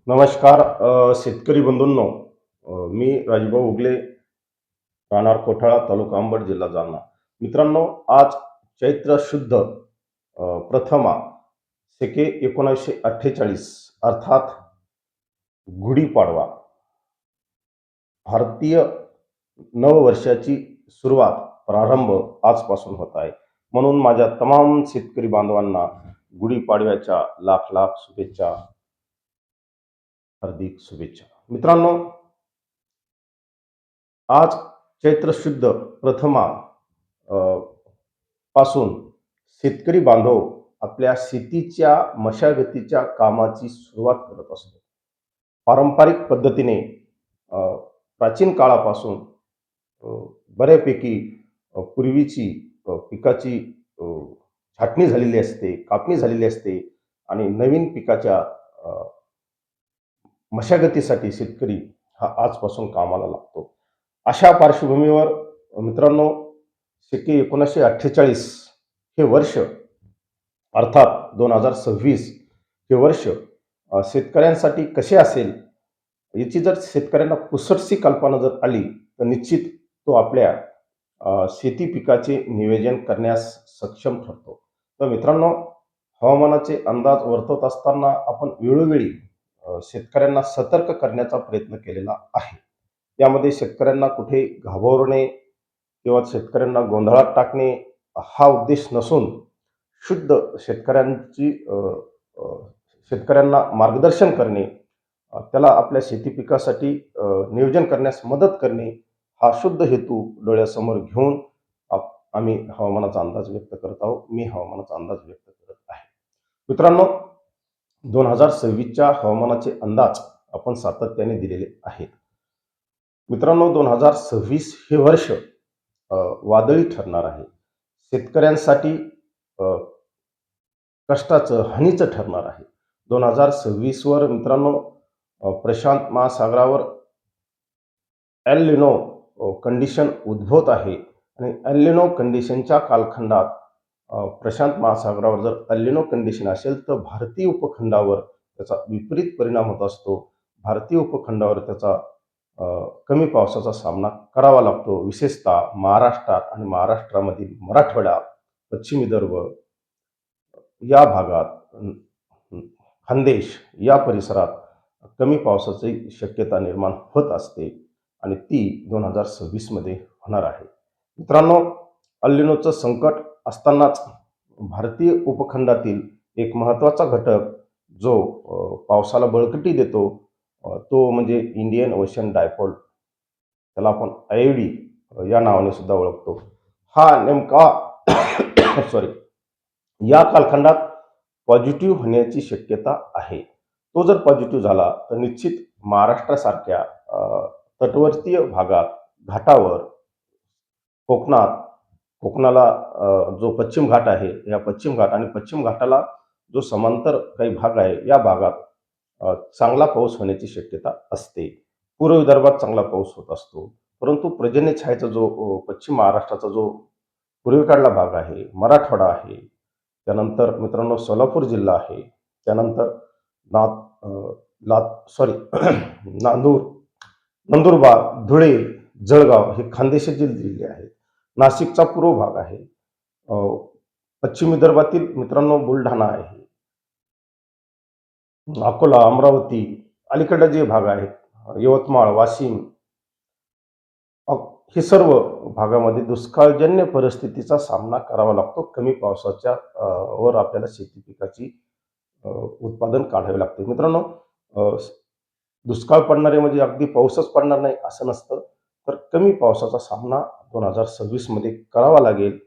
नमस्कार शेतकरी बंधूंनो. मी राजभाऊ उगले, राहणार कोठाळा, तालुका अंबड, जिल्हा जालना. मित्रांनो, आज चैत्र शुद्ध प्रथमा शके 1948 अर्थात गुढीपाडवा, भारतीय नववर्षाची सुरुवात, प्रारंभ आजपासून होत आहे. म्हणून माझ्या तमाम शेतकरी बांधवांना गुढीपाडव्याच्या लाख लाख शुभेच्छा, हार्दिक शुभेच्छा. मित्रांनो, आज चैत्र शुद्ध प्रथमा अ, पासून शेतकरी बांधव आपल्या शेतीच्या मशागतीच्या कामाची सुरुवात करत असतो. पारंपरिक पद्धतीने अ, प्राचीन काळापासून अ, बऱ्यापैकी पूर्वीची पिकाची अ, छाटणी झालेली असते, कापणी झालेली असते आणि नवीन पिकाच्या मशागतीसाठी शेतकरी हा आजपासून कामाला लागतो. अशा पार्श्वभूमीवर मित्रांनो, शके 1948 हे वर्ष अर्थात 2026 हे वर्ष शेतकऱ्यांसाठी कसे असेल याची जर शेतकऱ्यांना पुसटशी कल्पना जर आली तर निश्चित तो आपल्या शेती पिकाचे नियोजन करण्यास सक्षम ठरतो. तर मित्रांनो, हवामानाचे अंदाज वर्तवत असताना आपण वेळोवेळी शेतकऱ्यांना सतर्क करण्याचा प्रयत्न केलेला आहे. यामध्ये शेतकऱ्यांना कुठे घाबरणे किंवा शेतकऱ्यांना गोंधळात टाकणे हा उद्देश नसून शुद्ध अ, शेतकऱ्यांना मार्गदर्शन करणे, त्याला आपल्या शेती पिकासाठी नियोजन करण्यास मदत करणे हा शुद्ध हेतू डोळ्यासमोर घेऊन आम्ही हवामानाचा अंदाज व्यक्त करत आहोत. मी हवामानाचा अंदाज व्यक्त करत आहे. मित्रांनो, 2026च्या हवामानाचे अंदाज आपण सातत्याने दिलेले आहेत. मित्रांनो, 2026 हे वर्ष वादळी ठरणार आहे. शेतकऱ्यांसाठी अ, कष्टाचं, हानीचं ठरणार आहे. 2026 वर मित्रांनो, प्रशांत महासागरावर एल निनो कंडिशन उद्भवत आहे आणि एल निनो कंडिशनच्या कालखंडात प्रशांत महासागरावर जर एल निनो कंडिशन असेल तर भारतीय उपखंडावर त्याचा विपरीत परिणाम होत असतो. भारतीय उपखंडावर त्याचा कमी पावसाचा सामना करावा लागतो. विशेषतः महाराष्ट्रात आणि महाराष्ट्रामधील मराठवाडा, पश्चिम विदर्भ या भागात, खानदेश या परिसरात कमी पावसाची शक्यता निर्माण होत असते आणि ती 2026 मध्ये होणार आहे. मित्रांनो, एल निनोचं संकट असतानाच भारतीय उपखंडातील एक महत्त्वाचा घटक जो पावसाला बळकटी देतो तो म्हणजे इंडियन ओशन डायपोल, त्याला आपण आयओडी या नावाने सुद्धा ओळखतो. हा नेमका सॉरी या कालखंडात पॉझिटिव्ह होण्याची शक्यता आहे. तो जर पॉझिटिव्ह झाला तर निश्चित महाराष्ट्रासारख्या तटवर्तीय भागात, घाटावर, कोकणात, कोकणाला जो पश्चिम घाट आहे, या पश्चिम घाट आणि पश्चिम घाटाला जो समांतर काही भाग आहे, या भागात चांगला पाऊस होण्याची शक्यता असते. पूर्व विदर्भात चांगला पाऊस होत असतो. परंतु पर्जन्य छायेचा जो पश्चिम महाराष्ट्राचा जो पूर्वेकडला भाग आहे, मराठवाडा आहे, त्यानंतर मित्रांनो सोलापूर जिल्हा आहे, त्यानंतर नाथ लात सॉरी नांदूर, नंदुरबार, धुळे, जळगाव हे खानदेशातील जिल्हे आहेत. नाशिकचा पूर्व भाग आहे. अ, पश्चिम विदर्भातील मित्रांनो बुलढाणा आहे, अकोला, अमरावती, अलीकडे जे भाग आहेत, यवतमाळ, वाशिम, अ, हे सर्व भागामध्ये दुष्काळजन्य परिस्थितीचा सामना करावा लागतो. कमी पावसाच्या वर आपल्याला शेती पिकाची उत्पादन काढावे लागते. मित्रांनो, अ, दुष्काळ पडणारे म्हणजे अगदी पाऊसच पडणार नाही असं नसतं, तर कमी पावसाचा सामना 2026 मध्ये करावा लागेल.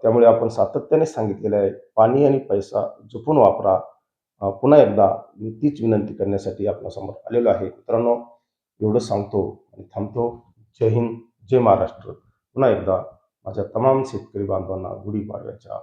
त्यामुळे आपण सातत्याने सांगितलेलं आहे, पाणी आणि पैसा जपून वापरा. पुन्हा एकदा मी तीच विनंती करण्यासाठी आपल्यासमोर आलेलो आहे. मित्रांनो, एवढं सांगतो आणि थांबतो. जय हिंद, जय महाराष्ट्र. पुन्हा एकदा माझ्या तमाम शेतकरी बांधवांना गुढीपाडव्याच्या